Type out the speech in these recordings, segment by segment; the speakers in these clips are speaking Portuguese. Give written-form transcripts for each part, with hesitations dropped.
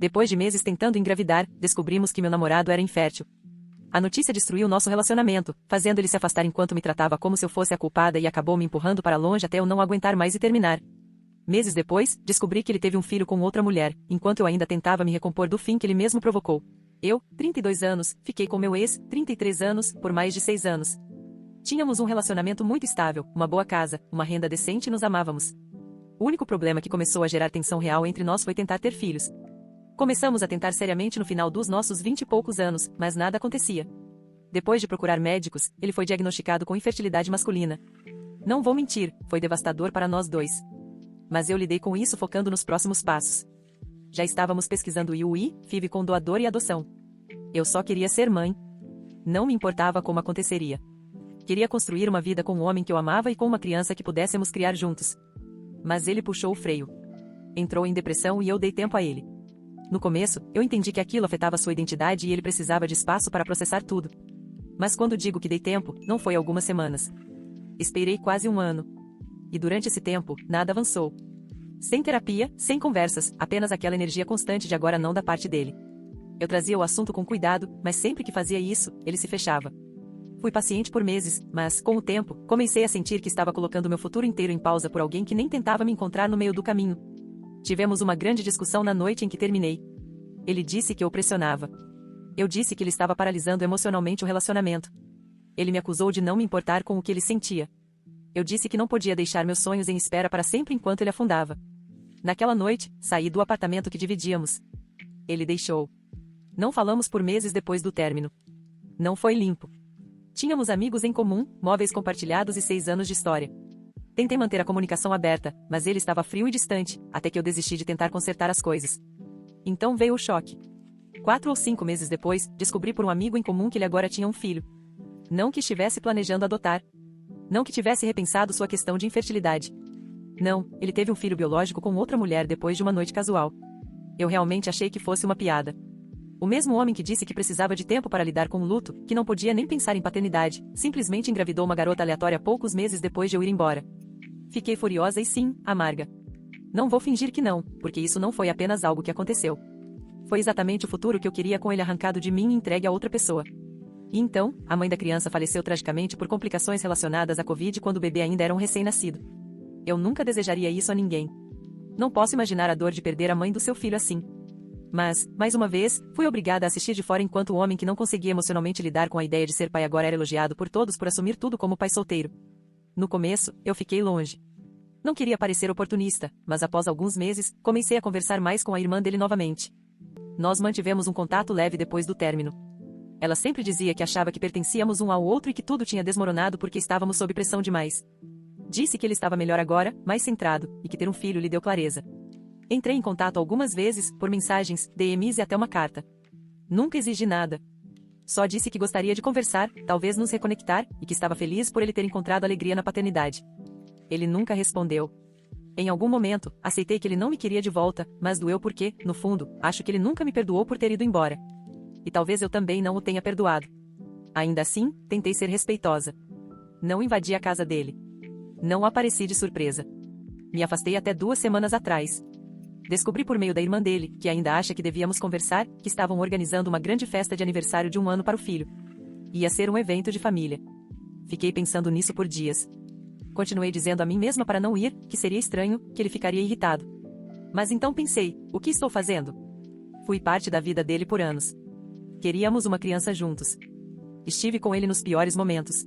Depois de meses tentando engravidar, descobrimos que meu namorado era infértil. A notícia destruiu nosso relacionamento, fazendo ele se afastar enquanto me tratava como se eu fosse a culpada e acabou me empurrando para longe até eu não aguentar mais e terminar. Meses depois, descobri que ele teve um filho com outra mulher, enquanto eu ainda tentava me recompor do fim que ele mesmo provocou. Eu, 32 anos, fiquei com meu ex, 33 anos, por mais de 6 anos. Tínhamos um relacionamento muito estável, uma boa casa, uma renda decente e nos amávamos. O único problema que começou a gerar tensão real entre nós foi tentar ter filhos. Começamos a tentar seriamente no final dos nossos 20 e poucos anos, mas nada acontecia. Depois de procurar médicos, ele foi diagnosticado com infertilidade masculina. Não vou mentir, foi devastador para nós dois. Mas eu lidei com isso focando nos próximos passos. Já estávamos pesquisando IUI, FIV com doador e adoção. Eu só queria ser mãe. Não me importava como aconteceria. Queria construir uma vida com um homem que eu amava e com uma criança que pudéssemos criar juntos. Mas ele puxou o freio. Entrou em depressão e eu dei tempo a ele. No começo, eu entendi que aquilo afetava sua identidade e ele precisava de espaço para processar tudo. Mas quando digo que dei tempo, não foi algumas semanas. Esperei quase um ano. E durante esse tempo, nada avançou. Sem terapia, sem conversas, apenas aquela energia constante de agora não da parte dele. Eu trazia o assunto com cuidado, mas sempre que fazia isso, ele se fechava. Fui paciente por meses, mas, com o tempo, comecei a sentir que estava colocando meu futuro inteiro em pausa por alguém que nem tentava me encontrar no meio do caminho. Tivemos uma grande discussão na noite em que terminei. Ele disse que eu pressionava. Eu disse que ele estava paralisando emocionalmente o relacionamento. Ele me acusou de não me importar com o que ele sentia. Eu disse que não podia deixar meus sonhos em espera para sempre enquanto ele afundava. Naquela noite, saí do apartamento que dividíamos. Ele deixou. Não falamos por meses depois do término. Não foi limpo. Tínhamos amigos em comum, móveis compartilhados e 6 anos de história. Tentei manter a comunicação aberta, mas ele estava frio e distante, até que eu desisti de tentar consertar as coisas. Então veio o choque. 4 ou 5 meses depois, descobri por um amigo em comum que ele agora tinha um filho. Não que estivesse planejando adotar. Não que tivesse repensado sua questão de infertilidade. Não, ele teve um filho biológico com outra mulher depois de uma noite casual. Eu realmente achei que fosse uma piada. O mesmo homem que disse que precisava de tempo para lidar com o luto, que não podia nem pensar em paternidade, simplesmente engravidou uma garota aleatória poucos meses depois de eu ir embora. Fiquei furiosa e sim, amarga. Não vou fingir que não, porque isso não foi apenas algo que aconteceu. Foi exatamente o futuro que eu queria com ele arrancado de mim e entregue a outra pessoa. E então, a mãe da criança faleceu tragicamente por complicações relacionadas à Covid quando o bebê ainda era um recém-nascido. Eu nunca desejaria isso a ninguém. Não posso imaginar a dor de perder a mãe do seu filho assim. Mas, mais uma vez, fui obrigada a assistir de fora enquanto o homem que não conseguia emocionalmente lidar com a ideia de ser pai agora era elogiado por todos por assumir tudo como pai solteiro. No começo, eu fiquei longe. Não queria parecer oportunista, mas após alguns meses, comecei a conversar mais com a irmã dele novamente. Nós mantivemos um contato leve depois do término. Ela sempre dizia que achava que pertencíamos um ao outro e que tudo tinha desmoronado porque estávamos sob pressão demais. Disse que ele estava melhor agora, mais centrado, e que ter um filho lhe deu clareza. Entrei em contato algumas vezes, por mensagens, DMs e até uma carta. Nunca exigi nada. Só disse que gostaria de conversar, talvez nos reconectar, e que estava feliz por ele ter encontrado alegria na paternidade. Ele nunca respondeu. Em algum momento, aceitei que ele não me queria de volta, mas doeu porque, no fundo, acho que ele nunca me perdoou por ter ido embora. E talvez eu também não o tenha perdoado. Ainda assim, tentei ser respeitosa. Não invadi a casa dele. Não apareci de surpresa. Me afastei até 2 semanas atrás. Descobri por meio da irmã dele, que ainda acha que devíamos conversar, que estavam organizando uma grande festa de aniversário de 1 ano para o filho. Ia ser um evento de família. Fiquei pensando nisso por dias. Continuei dizendo a mim mesma para não ir, que seria estranho, que ele ficaria irritado. Mas então pensei, o que estou fazendo? Fui parte da vida dele por anos. Queríamos uma criança juntos. Estive com ele nos piores momentos.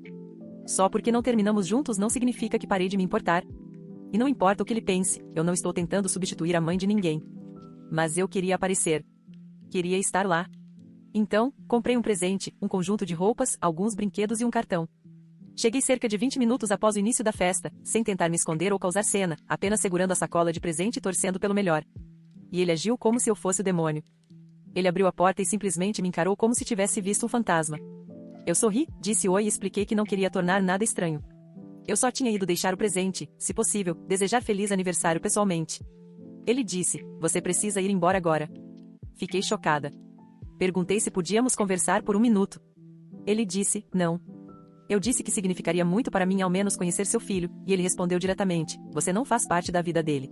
Só porque não terminamos juntos não significa que parei de me importar. E não importa o que ele pense, eu não estou tentando substituir a mãe de ninguém. Mas eu queria aparecer. Queria estar lá. Então, comprei um presente, um conjunto de roupas, alguns brinquedos e um cartão. Cheguei cerca de 20 minutos após o início da festa, sem tentar me esconder ou causar cena, apenas segurando a sacola de presente e torcendo pelo melhor. E ele agiu como se eu fosse o demônio. Ele abriu a porta e simplesmente me encarou como se tivesse visto um fantasma. Eu sorri, disse oi e expliquei que não queria tornar nada estranho. Eu só tinha ido deixar o presente, se possível, desejar feliz aniversário pessoalmente. Ele disse, você precisa ir embora agora. Fiquei chocada. Perguntei se podíamos conversar por 1 minuto. Ele disse, não. Eu disse que significaria muito para mim ao menos conhecer seu filho, e ele respondeu diretamente, você não faz parte da vida dele.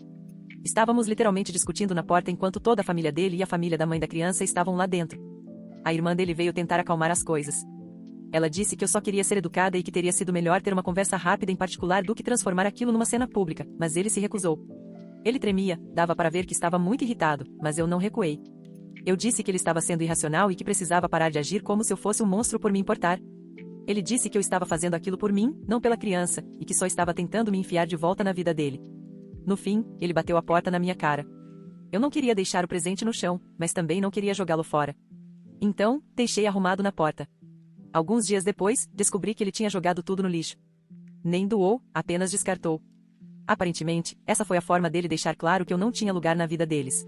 Estávamos literalmente discutindo na porta enquanto toda a família dele e a família da mãe da criança estavam lá dentro. A irmã dele veio tentar acalmar as coisas. Ela disse que eu só queria ser educada e que teria sido melhor ter uma conversa rápida em particular do que transformar aquilo numa cena pública, mas ele se recusou. Ele tremia, dava para ver que estava muito irritado, mas eu não recuei. Eu disse que ele estava sendo irracional e que precisava parar de agir como se eu fosse um monstro por me importar. Ele disse que eu estava fazendo aquilo por mim, não pela criança, e que só estava tentando me enfiar de volta na vida dele. No fim, ele bateu a porta na minha cara. Eu não queria deixar o presente no chão, mas também não queria jogá-lo fora. Então, deixei arrumado na porta. Alguns dias depois, descobri que ele tinha jogado tudo no lixo. Nem doou, apenas descartou. Aparentemente, essa foi a forma dele deixar claro que eu não tinha lugar na vida deles.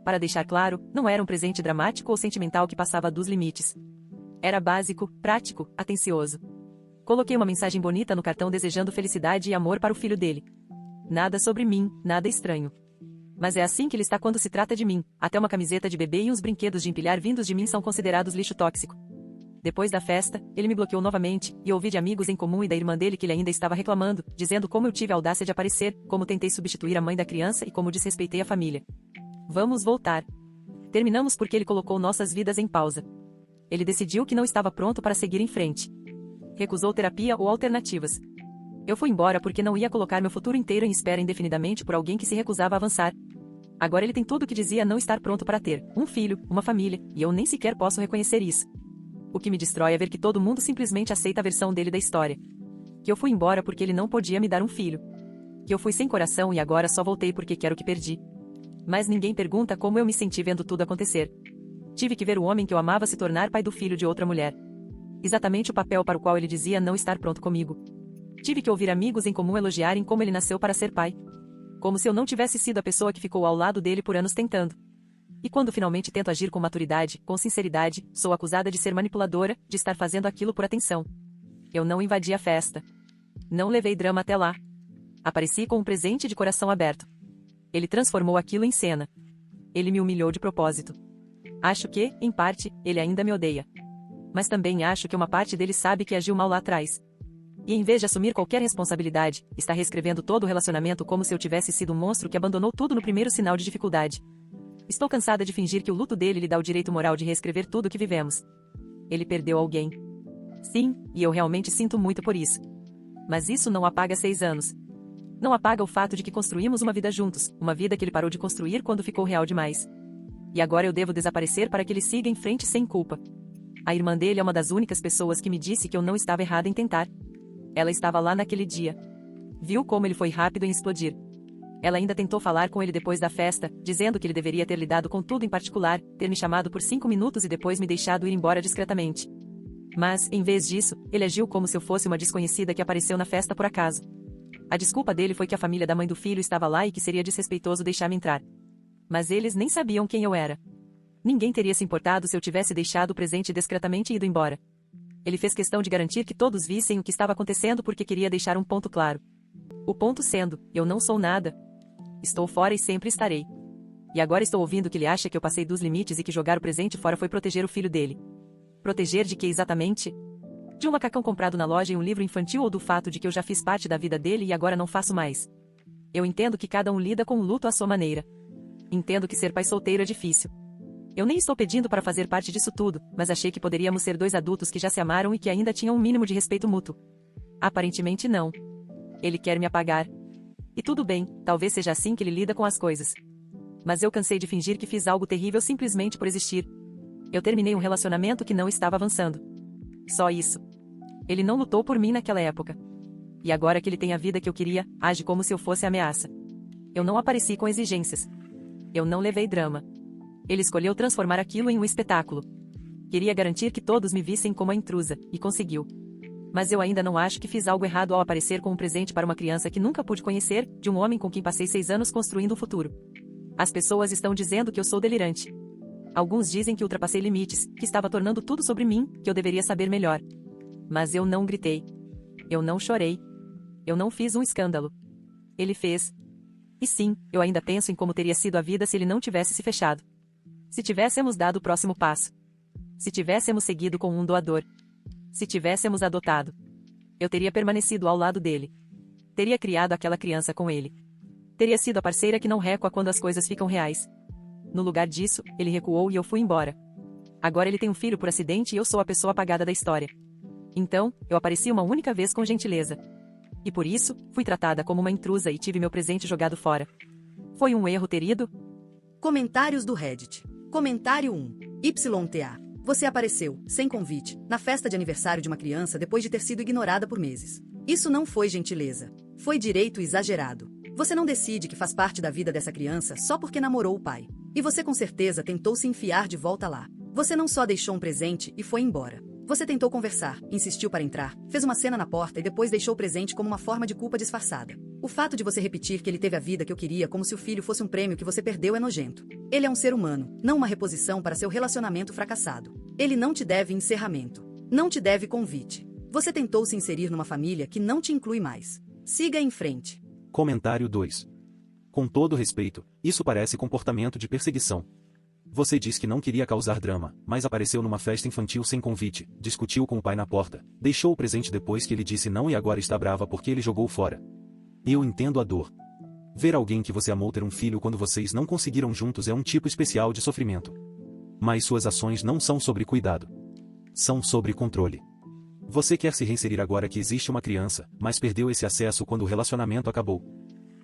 Para deixar claro, não era um presente dramático ou sentimental que passava dos limites. Era básico, prático, atencioso. Coloquei uma mensagem bonita no cartão desejando felicidade e amor para o filho dele. Nada sobre mim, nada estranho. Mas é assim que ele está quando se trata de mim, até uma camiseta de bebê e uns brinquedos de empilhar vindos de mim são considerados lixo tóxico. Depois da festa, ele me bloqueou novamente, e ouvi de amigos em comum e da irmã dele que ele ainda estava reclamando, dizendo como eu tive a audácia de aparecer, como tentei substituir a mãe da criança e como desrespeitei a família. Vamos voltar. Terminamos porque ele colocou nossas vidas em pausa. Ele decidiu que não estava pronto para seguir em frente. Recusou terapia ou alternativas. Eu fui embora porque não ia colocar meu futuro inteiro em espera indefinidamente por alguém que se recusava a avançar. Agora ele tem tudo o que dizia não estar pronto para ter, um filho, uma família, e eu nem sequer posso reconhecer isso. O que me destrói é ver que todo mundo simplesmente aceita a versão dele da história. Que eu fui embora porque ele não podia me dar um filho. Que eu fui sem coração e agora só voltei porque quero o que perdi. Mas ninguém pergunta como eu me senti vendo tudo acontecer. Tive que ver o homem que eu amava se tornar pai do filho de outra mulher. Exatamente o papel para o qual ele dizia não estar pronto comigo. Tive que ouvir amigos em comum elogiarem como ele nasceu para ser pai. Como se eu não tivesse sido a pessoa que ficou ao lado dele por anos tentando. E quando finalmente tento agir com maturidade, com sinceridade, sou acusada de ser manipuladora, de estar fazendo aquilo por atenção. Eu não invadi a festa. Não levei drama até lá. Apareci com um presente de coração aberto. Ele transformou aquilo em cena. Ele me humilhou de propósito. Acho que, em parte, ele ainda me odeia. Mas também acho que uma parte dele sabe que agiu mal lá atrás. E em vez de assumir qualquer responsabilidade, está reescrevendo todo o relacionamento como se eu tivesse sido um monstro que abandonou tudo no primeiro sinal de dificuldade. Estou cansada de fingir que o luto dele lhe dá o direito moral de reescrever tudo o que vivemos. Ele perdeu alguém. Sim, e eu realmente sinto muito por isso. Mas isso não apaga 6 anos. Não apaga o fato de que construímos uma vida juntos, uma vida que ele parou de construir quando ficou real demais. E agora eu devo desaparecer para que ele siga em frente sem culpa. A irmã dele é uma das únicas pessoas que me disse que eu não estava errada em tentar. Ela estava lá naquele dia. Viu como ele foi rápido em explodir. Ela ainda tentou falar com ele depois da festa, dizendo que ele deveria ter lidado com tudo em particular, ter me chamado por 5 minutos e depois me deixado ir embora discretamente. Mas, em vez disso, ele agiu como se eu fosse uma desconhecida que apareceu na festa por acaso. A desculpa dele foi que a família da mãe do filho estava lá e que seria desrespeitoso deixar-me entrar. Mas eles nem sabiam quem eu era. Ninguém teria se importado se eu tivesse deixado o presente discretamente e ido embora. Ele fez questão de garantir que todos vissem o que estava acontecendo porque queria deixar um ponto claro. O ponto sendo, eu não sou nada. Estou fora e sempre estarei. E agora estou ouvindo que ele acha que eu passei dos limites e que jogar o presente fora foi proteger o filho dele. Proteger de que exatamente? De um macacão comprado na loja em um livro infantil ou do fato de que eu já fiz parte da vida dele e agora não faço mais? Eu entendo que cada um lida com o luto à sua maneira. Entendo que ser pai solteiro é difícil. Eu nem estou pedindo para fazer parte disso tudo, mas achei que poderíamos ser 2 adultos que já se amaram e que ainda tinham um mínimo de respeito mútuo. Aparentemente não. Ele quer me apagar. E tudo bem, talvez seja assim que ele lida com as coisas. Mas eu cansei de fingir que fiz algo terrível simplesmente por existir. Eu terminei um relacionamento que não estava avançando. Só isso. Ele não lutou por mim naquela época. E agora que ele tem a vida que eu queria, age como se eu fosse ameaça. Eu não apareci com exigências. Eu não levei drama. Ele escolheu transformar aquilo em um espetáculo. Queria garantir que todos me vissem como a intrusa, e conseguiu. Mas eu ainda não acho que fiz algo errado ao aparecer com um presente para uma criança que nunca pude conhecer, de um homem com quem passei 6 anos construindo um futuro. As pessoas estão dizendo que eu sou delirante. Alguns dizem que ultrapassei limites, que estava tornando tudo sobre mim, que eu deveria saber melhor. Mas eu não gritei. Eu não chorei. Eu não fiz um escândalo. Ele fez. E sim, eu ainda penso em como teria sido a vida se ele não tivesse se fechado. Se tivéssemos dado o próximo passo. Se tivéssemos seguido com um doador. Se tivéssemos adotado. Eu teria permanecido ao lado dele. Teria criado aquela criança com ele. Teria sido a parceira que não recua quando as coisas ficam reais. No lugar disso, ele recuou e eu fui embora. Agora ele tem um filho por acidente e eu sou a pessoa apagada da história. Então, eu apareci uma única vez com gentileza. E por isso, fui tratada como uma intrusa e tive meu presente jogado fora. Foi um erro ter ido? Comentários do Reddit. Comentário 1. YTA. Você apareceu, sem convite, na festa de aniversário de uma criança depois de ter sido ignorada por meses. Isso não foi gentileza. Foi direito exagerado. Você não decide que faz parte da vida dessa criança só porque namorou o pai. E você com certeza tentou se enfiar de volta lá. Você não só deixou um presente e foi embora. Você tentou conversar, insistiu para entrar, fez uma cena na porta e depois deixou o presente como uma forma de culpa disfarçada. O fato de você repetir que ele teve a vida que eu queria como se o filho fosse um prêmio que você perdeu é nojento. Ele é um ser humano, não uma reposição para seu relacionamento fracassado. Ele não te deve encerramento. Não te deve convite. Você tentou se inserir numa família que não te inclui mais. Siga em frente. Comentário 2. Com todo respeito, isso parece comportamento de perseguição. Você diz que não queria causar drama, mas apareceu numa festa infantil sem convite, discutiu com o pai na porta, deixou o presente depois que ele disse não e agora está brava porque ele jogou fora. Eu entendo a dor. Ver alguém que você amou ter um filho quando vocês não conseguiram juntos é um tipo especial de sofrimento. Mas suas ações não são sobre cuidado. São sobre controle. Você quer se reinserir agora que existe uma criança, mas perdeu esse acesso quando o relacionamento acabou.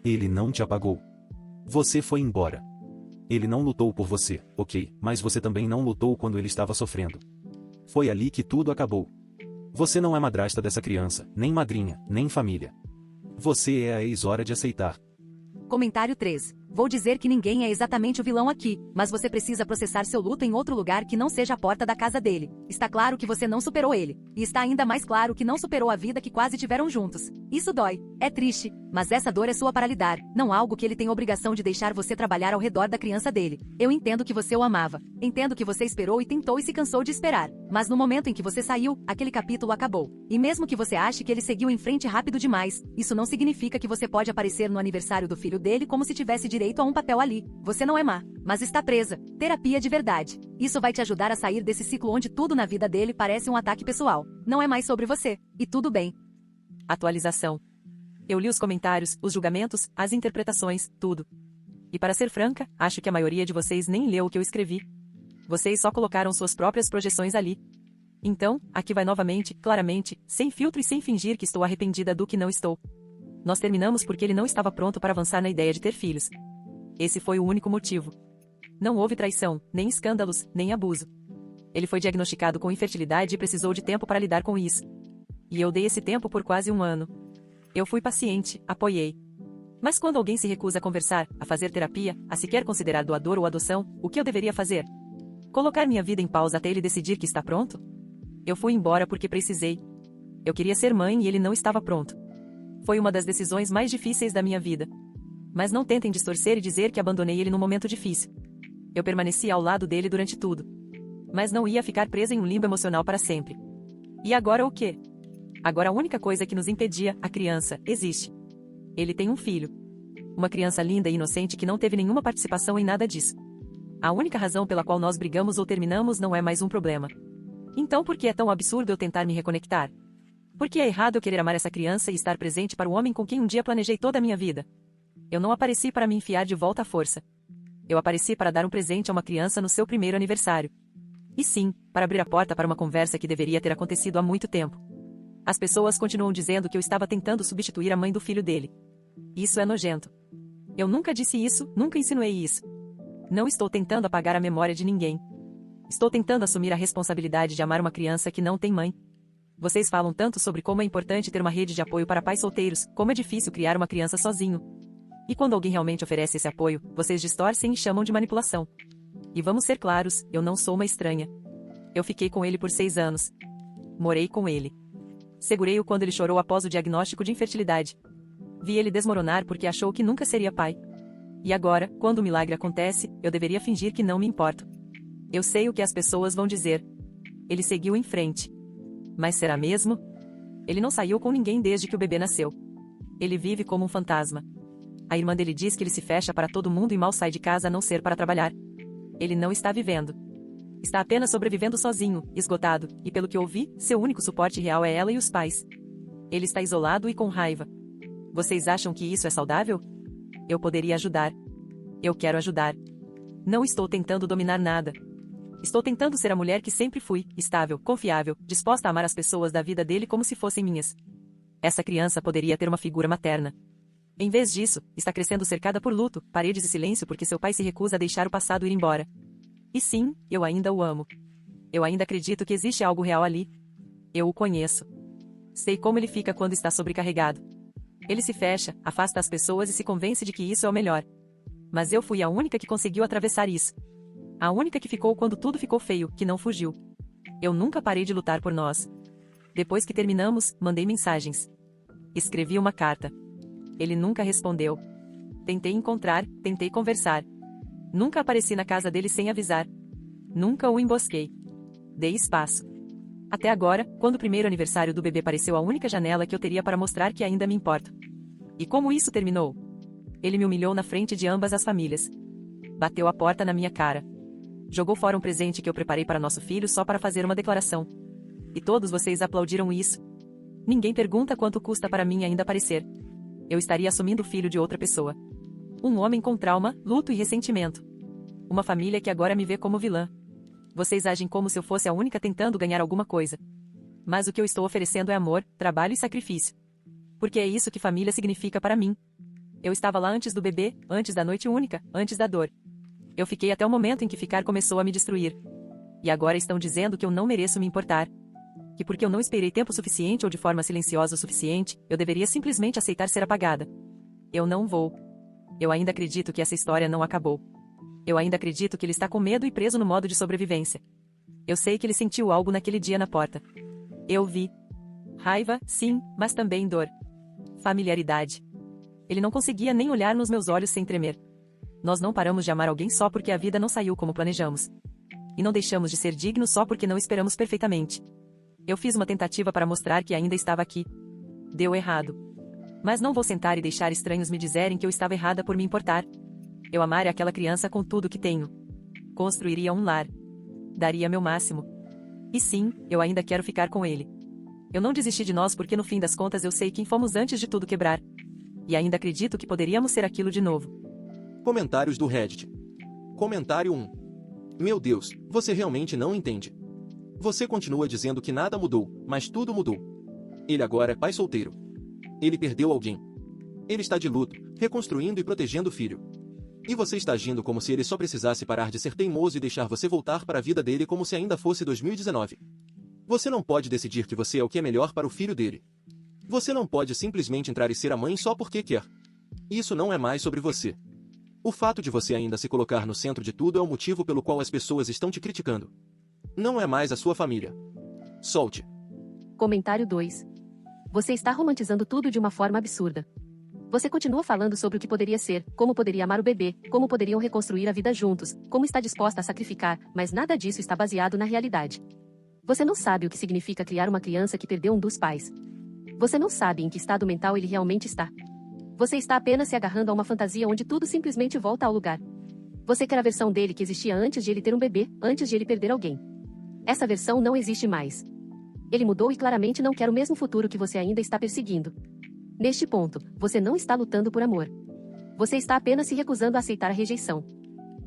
Ele não te apagou. Você foi embora. Ele não lutou por você, ok, mas você também não lutou quando ele estava sofrendo. Foi ali que tudo acabou. Você não é madrasta dessa criança, nem madrinha, nem família. Você é a ex-hora de aceitar. Comentário 3. Vou dizer que ninguém é exatamente o vilão aqui, mas você precisa processar seu luto em outro lugar que não seja a porta da casa dele. Está claro que você não superou ele. E está ainda mais claro que não superou a vida que quase tiveram juntos. Isso dói. É triste. Mas essa dor é sua para lidar, não algo que ele tem obrigação de deixar você trabalhar ao redor da criança dele. Eu entendo que você o amava. Entendo que você esperou e tentou e se cansou de esperar. Mas no momento em que você saiu, aquele capítulo acabou. E mesmo que você ache que ele seguiu em frente rápido demais, isso não significa que você pode aparecer no aniversário do filho dele como se tivesse direito a um papel ali. Você não é má, mas está presa. Terapia de verdade. Isso vai te ajudar a sair desse ciclo onde tudo na vida dele parece um ataque pessoal. Não é mais sobre você. E tudo bem. Atualização. Eu li os comentários, os julgamentos, as interpretações, tudo. E para ser franca, acho que a maioria de vocês nem leu o que eu escrevi. Vocês só colocaram suas próprias projeções ali. Então, aqui vai novamente, claramente, sem filtro e sem fingir que estou arrependida do que não estou. Nós terminamos porque ele não estava pronto para avançar na ideia de ter filhos. Esse foi o único motivo. Não houve traição, nem escândalos, nem abuso. Ele foi diagnosticado com infertilidade e precisou de tempo para lidar com isso. E eu dei esse tempo por quase um ano. Eu fui paciente, apoiei. Mas quando alguém se recusa a conversar, a fazer terapia, a sequer considerar doador ou adoção, o que eu deveria fazer? Colocar minha vida em pausa até ele decidir que está pronto? Eu fui embora porque precisei. Eu queria ser mãe e ele não estava pronto. Foi uma das decisões mais difíceis da minha vida. Mas não tentem distorcer e dizer que abandonei ele num momento difícil. Eu permaneci ao lado dele durante tudo. Mas não ia ficar presa em um limbo emocional para sempre. E agora o quê? Agora a única coisa que nos impedia, a criança, existe. Ele tem um filho. Uma criança linda e inocente que não teve nenhuma participação em nada disso. A única razão pela qual nós brigamos ou terminamos não é mais um problema. Então por que é tão absurdo eu tentar me reconectar? Por que é errado eu querer amar essa criança e estar presente para o homem com quem um dia planejei toda a minha vida? Eu não apareci para me enfiar de volta à força. Eu apareci para dar um presente a uma criança no seu primeiro aniversário. E sim, para abrir a porta para uma conversa que deveria ter acontecido há muito tempo. As pessoas continuam dizendo que eu estava tentando substituir a mãe do filho dele. Isso é nojento. Eu nunca disse isso, nunca insinuei isso. Não estou tentando apagar a memória de ninguém. Estou tentando assumir a responsabilidade de amar uma criança que não tem mãe. Vocês falam tanto sobre como é importante ter uma rede de apoio para pais solteiros, como é difícil criar uma criança sozinho. E quando alguém realmente oferece esse apoio, vocês distorcem e chamam de manipulação. E vamos ser claros, eu não sou uma estranha. Eu fiquei com ele por 6 anos. Morei com ele. Segurei-o quando ele chorou após o diagnóstico de infertilidade. Vi ele desmoronar porque achou que nunca seria pai. E agora, quando o milagre acontece, eu deveria fingir que não me importo. Eu sei o que as pessoas vão dizer. Ele seguiu em frente. Mas será mesmo? Ele não saiu com ninguém desde que o bebê nasceu. Ele vive como um fantasma. A irmã dele diz que ele se fecha para todo mundo e mal sai de casa a não ser para trabalhar. Ele não está vivendo. Está apenas sobrevivendo sozinho, esgotado, e pelo que ouvi, seu único suporte real é ela e os pais. Ele está isolado e com raiva. Vocês acham que isso é saudável? Eu poderia ajudar. Eu quero ajudar. Não estou tentando dominar nada. Estou tentando ser a mulher que sempre fui, estável, confiável, disposta a amar as pessoas da vida dele como se fossem minhas. Essa criança poderia ter uma figura materna. Em vez disso, está crescendo cercada por luto, paredes e silêncio porque seu pai se recusa a deixar o passado ir embora. E sim, eu ainda o amo. Eu ainda acredito que existe algo real ali. Eu o conheço. Sei como ele fica quando está sobrecarregado. Ele se fecha, afasta as pessoas e se convence de que isso é o melhor. Mas eu fui a única que conseguiu atravessar isso. A única que ficou quando tudo ficou feio, que não fugiu. Eu nunca parei de lutar por nós. Depois que terminamos, mandei mensagens. Escrevi uma carta. Ele nunca respondeu. Tentei encontrar, tentei conversar. Nunca apareci na casa dele sem avisar. Nunca o embosquei. Dei espaço. Até agora, quando o primeiro aniversário do bebê pareceu a única janela que eu teria para mostrar que ainda me importo. E como isso terminou? Ele me humilhou na frente de ambas as famílias. Bateu a porta na minha cara. Jogou fora um presente que eu preparei para nosso filho só para fazer uma declaração. E todos vocês aplaudiram isso. Ninguém pergunta quanto custa para mim ainda aparecer. Eu estaria assumindo o filho de outra pessoa. Um homem com trauma, luto e ressentimento. Uma família que agora me vê como vilã. Vocês agem como se eu fosse a única tentando ganhar alguma coisa. Mas o que eu estou oferecendo é amor, trabalho e sacrifício. Porque é isso que família significa para mim. Eu estava lá antes do bebê, antes da noite única, antes da dor. Eu fiquei até o momento em que ficar começou a me destruir. E agora estão dizendo que eu não mereço me importar. Que porque eu não esperei tempo suficiente ou de forma silenciosa o suficiente, eu deveria simplesmente aceitar ser apagada. Eu não vou. Eu ainda acredito que essa história não acabou. Eu ainda acredito que ele está com medo e preso no modo de sobrevivência. Eu sei que ele sentiu algo naquele dia na porta. Eu vi. Raiva, sim, mas também dor. Familiaridade. Ele não conseguia nem olhar nos meus olhos sem tremer. Nós não paramos de amar alguém só porque a vida não saiu como planejamos. E não deixamos de ser dignos só porque não esperamos perfeitamente. Eu fiz uma tentativa para mostrar que ainda estava aqui. Deu errado. Mas não vou sentar e deixar estranhos me dizerem que eu estava errada por me importar. Eu amaria aquela criança com tudo que tenho. Construiria um lar. Daria meu máximo. E sim, eu ainda quero ficar com ele. Eu não desisti de nós porque no fim das contas eu sei quem fomos antes de tudo quebrar. E ainda acredito que poderíamos ser aquilo de novo. Comentários do Reddit. Comentário 1. Meu Deus, você realmente não entende. Você continua dizendo que nada mudou, mas tudo mudou. Ele agora é pai solteiro. Ele perdeu alguém. Ele está de luto, reconstruindo e protegendo o filho. E você está agindo como se ele só precisasse parar de ser teimoso e deixar você voltar para a vida dele como se ainda fosse 2019. Você não pode decidir que você é o que é melhor para o filho dele. Você não pode simplesmente entrar e ser a mãe só porque quer. Isso não é mais sobre você. O fato de você ainda se colocar no centro de tudo é o motivo pelo qual as pessoas estão te criticando. Não é mais a sua família. Solte. Comentário 2. Você está romantizando tudo de uma forma absurda. Você continua falando sobre o que poderia ser, como poderia amar o bebê, como poderiam reconstruir a vida juntos, como está disposta a sacrificar, mas nada disso está baseado na realidade. Você não sabe o que significa criar uma criança que perdeu um dos pais. Você não sabe em que estado mental ele realmente está. Você está apenas se agarrando a uma fantasia onde tudo simplesmente volta ao lugar. Você quer a versão dele que existia antes de ele ter um bebê, antes de ele perder alguém. Essa versão não existe mais. Ele mudou e claramente não quer o mesmo futuro que você ainda está perseguindo. Neste ponto, você não está lutando por amor. Você está apenas se recusando a aceitar a rejeição.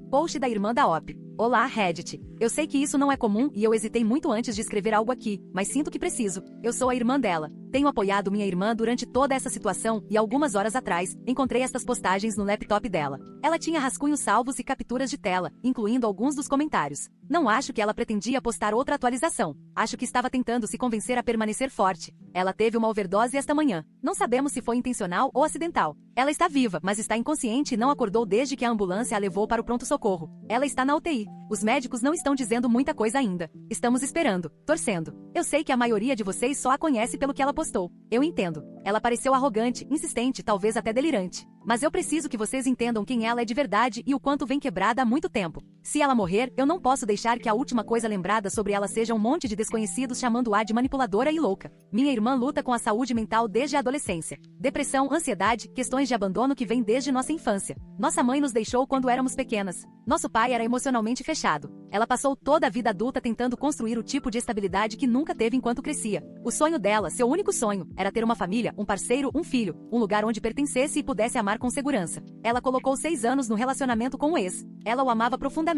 Post da irmã da OP. Olá, Reddit. Eu sei que isso não é comum e eu hesitei muito antes de escrever algo aqui, mas sinto que preciso. Eu sou a irmã dela. Tenho apoiado minha irmã durante toda essa situação e algumas horas atrás, encontrei estas postagens no laptop dela. Ela tinha rascunhos salvos e capturas de tela, incluindo alguns dos comentários. Não acho que ela pretendia postar outra atualização. Acho que estava tentando se convencer a permanecer forte. Ela teve uma overdose esta manhã. Não sabemos se foi intencional ou acidental. Ela está viva, mas está inconsciente e não acordou desde que a ambulância a levou para o pronto-socorro. Ela está na UTI. Os médicos não estão dizendo muita coisa ainda. Estamos esperando, torcendo. Eu sei que a maioria de vocês só a conhece pelo que ela postou. Eu entendo. Ela pareceu arrogante, insistente, talvez até delirante. Mas eu preciso que vocês entendam quem ela é de verdade e o quanto vem quebrada há muito tempo. Se ela morrer, eu não posso deixar que a última coisa lembrada sobre ela seja um monte de desconhecidos chamando-a de manipuladora e louca. Minha irmã luta com a saúde mental desde a adolescência. Depressão, ansiedade, questões de abandono que vêm desde nossa infância. Nossa mãe nos deixou quando éramos pequenas. Nosso pai era emocionalmente fechado. Ela passou toda a vida adulta tentando construir o tipo de estabilidade que nunca teve enquanto crescia. O sonho dela, seu único sonho, era ter uma família, um parceiro, um filho, um lugar onde pertencesse e pudesse amar com segurança. Ela colocou 6 anos no relacionamento com o ex. Ela o amava profundamente.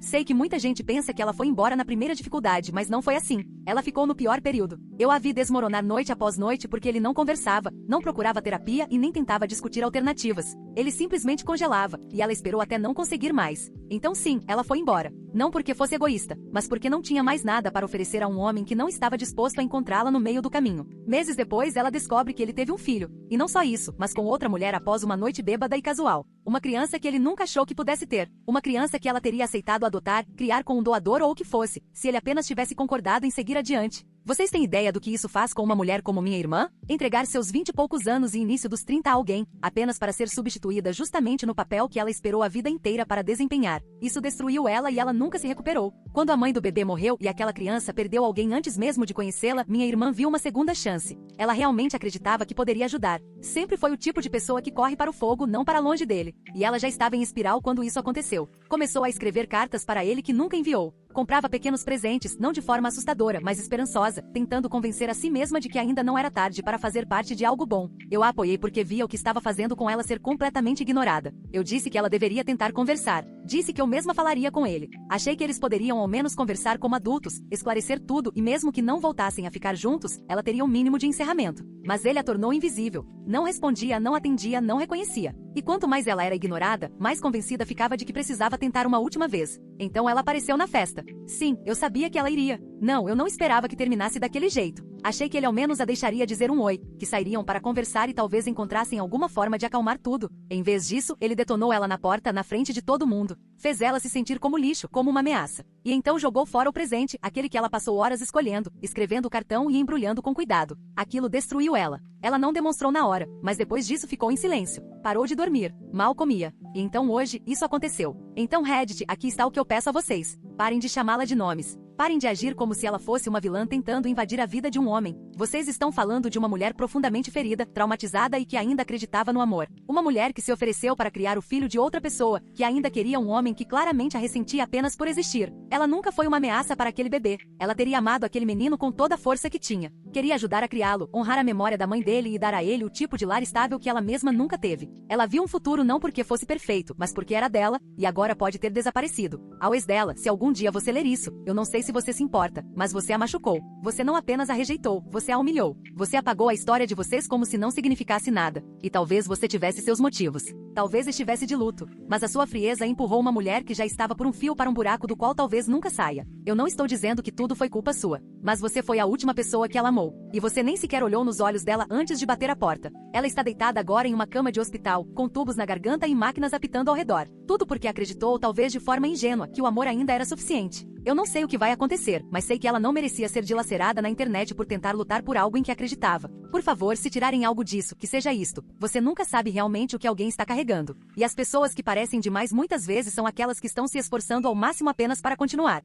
Sei que muita gente pensa que ela foi embora na primeira dificuldade, mas não foi assim. Ela ficou no pior período. Eu a vi desmoronar noite após noite porque ele não conversava, não procurava terapia e nem tentava discutir alternativas. Ele simplesmente congelava, e ela esperou até não conseguir mais. Então sim, ela foi embora. Não porque fosse egoísta, mas porque não tinha mais nada para oferecer a um homem que não estava disposto a encontrá-la no meio do caminho. Meses depois, ela descobre que ele teve um filho. E não só isso, mas com outra mulher após uma noite bêbada e casual. Uma criança que ele nunca achou que pudesse ter. Uma criança que ela teria aceitado adotar, criar com um doador ou o que fosse, se ele apenas tivesse concordado em seguir adiante. Vocês têm ideia do que isso faz com uma mulher como minha irmã? Entregar seus 20 e poucos anos e início dos 30 a alguém, apenas para ser substituída justamente no papel que ela esperou a vida inteira para desempenhar. Isso destruiu ela e ela nunca se recuperou. Quando a mãe do bebê morreu e aquela criança perdeu alguém antes mesmo de conhecê-la, minha irmã viu uma segunda chance. Ela realmente acreditava que poderia ajudar. Sempre foi o tipo de pessoa que corre para o fogo, não para longe dele. E ela já estava em espiral quando isso aconteceu. Começou a escrever cartas para ele que nunca enviou. Comprava pequenos presentes, não de forma assustadora, mas esperançosa, tentando convencer a si mesma de que ainda não era tarde para fazer parte de algo bom. Eu a apoiei porque via o que estava fazendo com ela ser completamente ignorada. Eu disse que ela deveria tentar conversar. Disse que eu mesma falaria com ele. Achei que eles poderiam ao menos conversar como adultos, esclarecer tudo e mesmo que não voltassem a ficar juntos, ela teria um mínimo de encerramento. Mas ele a tornou invisível. Não respondia, não atendia, não reconhecia. E quanto mais ela era ignorada, mais convencida ficava de que precisava tentar uma última vez. Então ela apareceu na festa. Sim, eu sabia que ela iria. Não, eu não esperava que terminasse daquele jeito. Achei que ele ao menos a deixaria dizer um oi, que sairiam para conversar e talvez encontrassem alguma forma de acalmar tudo. Em vez disso, ele detonou ela na porta, na frente de todo mundo. Fez ela se sentir como lixo, como uma ameaça. E então jogou fora o presente, aquele que ela passou horas escolhendo, escrevendo o cartão e embrulhando com cuidado. Aquilo destruiu ela. Ela não demonstrou na hora, mas depois disso ficou em silêncio. Parou de dormir. Mal comia. E então hoje, isso aconteceu. Então Reddit, aqui está o que eu peço a vocês. Parem de chamá-la de nomes. Parem de agir como se ela fosse uma vilã tentando invadir a vida de um homem. Vocês estão falando de uma mulher profundamente ferida, traumatizada e que ainda acreditava no amor. Uma mulher que se ofereceu para criar o filho de outra pessoa, que ainda queria um homem que claramente a ressentia apenas por existir. Ela nunca foi uma ameaça para aquele bebê. Ela teria amado aquele menino com toda a força que tinha. Queria ajudar a criá-lo, honrar a memória da mãe dele e dar a ele o tipo de lar estável que ela mesma nunca teve. Ela viu um futuro não porque fosse perfeito, mas porque era dela, e agora pode ter desaparecido. Ao ex dela, se algum dia você ler isso, eu não sei se você se importa, mas você a machucou. Você não apenas a rejeitou, você a humilhou. Você apagou a história de vocês como se não significasse nada. E talvez você tivesse seus motivos. Talvez estivesse de luto. Mas a sua frieza empurrou uma mulher que já estava por um fio para um buraco do qual talvez nunca saia. Eu não estou dizendo que tudo foi culpa sua. Mas você foi a última pessoa que ela amou. E você nem sequer olhou nos olhos dela antes de bater a porta. Ela está deitada agora em uma cama de hospital, com tubos na garganta e máquinas apitando ao redor. Tudo porque acreditou, talvez de forma ingênua, que o amor ainda era suficiente. Eu não sei o que vai acontecer, mas sei que ela não merecia ser dilacerada na internet por tentar lutar por algo em que acreditava. Por favor, se tirarem algo disso, que seja isto. Você nunca sabe realmente o que alguém está carregando. E as pessoas que parecem demais muitas vezes são aquelas que estão se esforçando ao máximo apenas para continuar.